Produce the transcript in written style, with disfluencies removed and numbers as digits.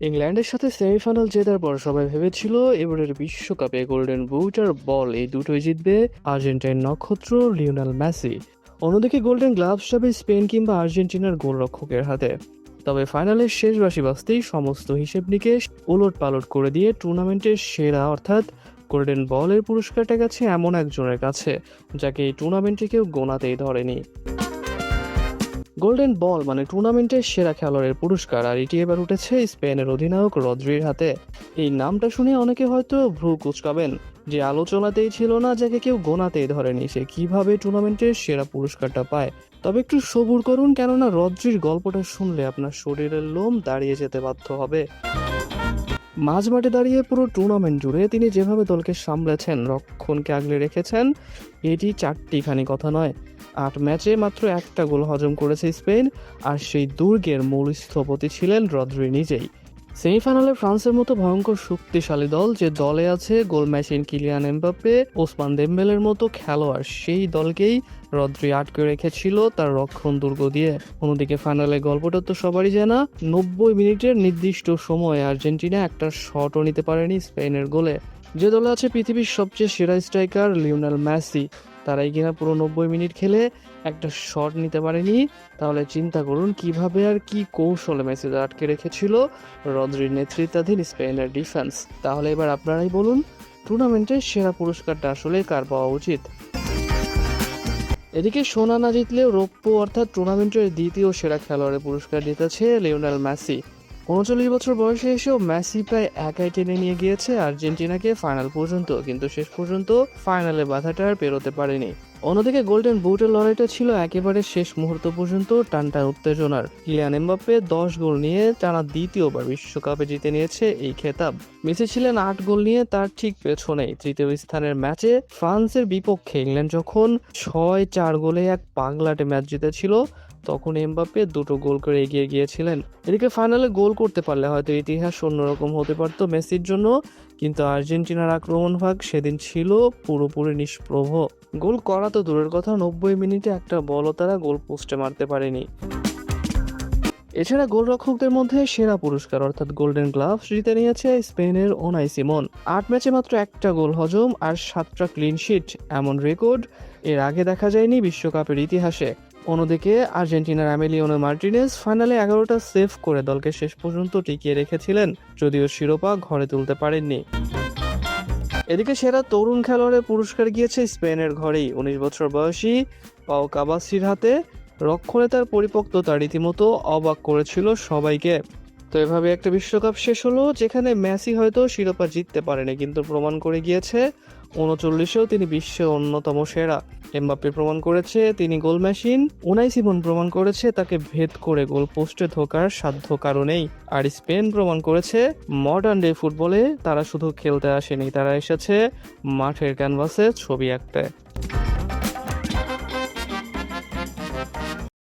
ইংল্যান্ডের সাথে সেমিফাইনাল জেতার পর সবাই ভেবেছিল এবারের বিশ্বকাপে গোল্ডেন বুট আর বল এই দুটোই জিতবে আর্জেন্টাইন নক্ষত্র লিওনেল মেসি। অন্যদিকে গোল্ডেন গ্লাভস যাবে স্পেন কিংবা আর্জেন্টিনার গোলরক্ষকের হাতে। তবে ফাইনালের শেষ বাঁশি বাজতেই সমস্ত হিসেব নিকেশ ওলট পালট করে দিয়ে টুর্নামেন্টের সেরা অর্থাৎ গোল্ডেন বলের পুরস্কারটা গেছে এমন একজনের কাছে যাকে এই টুর্নামেন্টে কেউ গোনাতেই ধরেনি। গোল্ডেন বল মানে টুর্নামেন্টের সেরা খেলোয়াড়ের পুরস্কার, আর এটি এবার উঠেছে স্পেনের অধিনায়ক রদ্রির হাতে। এই নামটা শুনে অনেকে হয়তো ভ্রু কুঁচকাবেন যে আলোচনাতেই ছিল না, যাকে কেউ গোনাতেই ধরেনি সে কিভাবে টুর্নামেন্টের সেরা পুরস্কারটা পায়। তবে একটু সবুর করুন, কেননা রদ্রির গল্পটা শুনলে আপনার শরীরের লোম দাঁড়িয়ে যেতে বাধ্য হবে। মাঝমাঠে দাঁড়িয়ে পুরো টুর্নামেন্ট জুড়ে তিনি যেভাবে দলকে সামলেছেন, রক্ষণকে আগলে রেখেছেন, এটি চারটিখানি কথা নয়। 8 ম্যাচে মাত্র একটা গোল হজম করেছে স্পেন, আর সেই দুর্গের মূল স্থপতি ছিলেন রদ্রি নিজেই। সেমিফাইনালে ফ্রান্সের মতো ভয়ঙ্কর শক্তিশালী দল, যে দলে আছে goal machine Kylian Mbappe, Ousmane দেম্বেলের মতো খেলোয়াড়, সেই দলকেই রদ্রি আটকে রেখেছিল তার রক্ষণ দুর্গ দিয়ে। অন্যদিকে ফাইনালের গল্পটা তো সবারই জানা। 90 মিনিটের নির্দিষ্ট সময়ে আর্জেন্টিনা একটা শটও নিতে পারেনি স্পেনের গোলে। যে দলে আছে পৃথিবীর সবচেয়ে সেরা স্ট্রাইকার লিওনেল মেসি, তারাই কিনা পুরো 90 মিনিট খেলে একটা শট নিতে পারেনি। তাহলে চিন্তা করুন কিভাবে আর কি কৌশলে মেসিদের আটকে রেখেছিল রদ্রির নেতৃত্বাধীন স্পেনের ডিফেন্স। তাহলে এবার আপনারাই বলুন, টুর্নামেন্টের সেরা পুরস্কারটা আসলে কার পাওয়া উচিত? এদিকে সোনা না জিতলেও রৌপ্য অর্থাৎ টুর্নামেন্টের দ্বিতীয় সেরা খেলোয়াড়ের পুরস্কার জিতেছে লিওনেল মেসি। 39 বছর বয়সে এসেও মেসি প্রায় একাই টেনে নিয়ে গিয়েছে আর্জেন্টিনাকে ফাইনাল পর্যন্ত, কিন্তু শেষ পর্যন্ত ফাইনালে বাধাটা আর পেরোতে পারেনি। অন্যদিকে গোল্ডেন বুটের লড়াইটা ছিল একেবারে শেষ মুহূর্ত পর্যন্ত টানটান উত্তেজনার। কিলিয়ান এমবাপ্পে 10 গোল নিয়ে টানা দ্বিতীয়বার বিশ্বকাপে জিতে নিয়েছে এই খেতাব। মেসি ছিলেন 8 গোল নিয়ে তার ঠিক পেছনেই। তৃতীয় স্থানের ম্যাচে ফ্রান্সের বিপক্ষে ইংল্যান্ড যখন 6-4 গোলে এক পাগলাটে ম্যাচ জিতেছিল, তখন এমবাপ্পে 2 গোল করে এগিয়ে গিয়েছিলেন। এদিকে ফাইনালে গোল করতে পারলে হয়তো ইতিহাস অন্যরকম হতে পারত মেসির জন্য, কিন্তু আর্জেন্টিনার আক্রমণ ভাগ সেদিন ছিল পুরোপুরি নিষ্প্রভ। গোল করা তো দূরের কথা, 90 মিনিটে একটা বলও তারা গোল পোস্টে মারতে পারেনি। এছাড়া গোলরক্ষকদের মধ্যে সেরা পুরস্কার অর্থাৎ গোল্ডেন গ্লাভস জিতে নিয়েছে স্পেনের ওনাই সিমন। 8 ম্যাচে মাত্র একটা গোল হজম আর 7টা ক্লিন শিট, এমন রেকর্ড এর আগে দেখা যায়নি বিশ্বকাপের ইতিহাসে। অন্যদিকে আর্জেন্টিনার এমিলিয়ানো মার্টিনেজ ফাইনালে 11টা সেভ করে দলকে শেষ পর্যন্ত টিকিয়ে রেখেছিলেন, যদিও শিরোপা ঘরে তুলতে পারেননি। এদিকে সেরা তরুণ খেলোয়াড়ের পুরস্কার গিয়েছে স্পেনের ঘরেই 19 বছর বয়সী পাও কাবাসির হাতে। রক্ষণে তার পরিপক্কতা রীতিমতো অবাক করেছিল সবাইকে। তো এভাবে একটা বিশ্বকাপ শেষ হলো, যেখানে মেসি হয়তো শিরোপা জিততে পারেনি, কিন্তু প্রমাণ করে গিয়েছে 39-এও তিনি বিশ্বের অন্যতম সেরা। এমবাপ্পে প্রমাণ করেছে তিনি গোল মেশিন, উনাই সিমন প্রমাণ করেছে তাকে ভেদ করে গোল পোস্টে ঢোকার সাধ্য কারণেই। আর স্পেন প্রমাণ করেছে মডার্ন ডে ফুটবলে তারা শুধু খেলতে আসেনি, তারা এসেছে মাঠের ক্যানভাসে ছবি আঁকতে।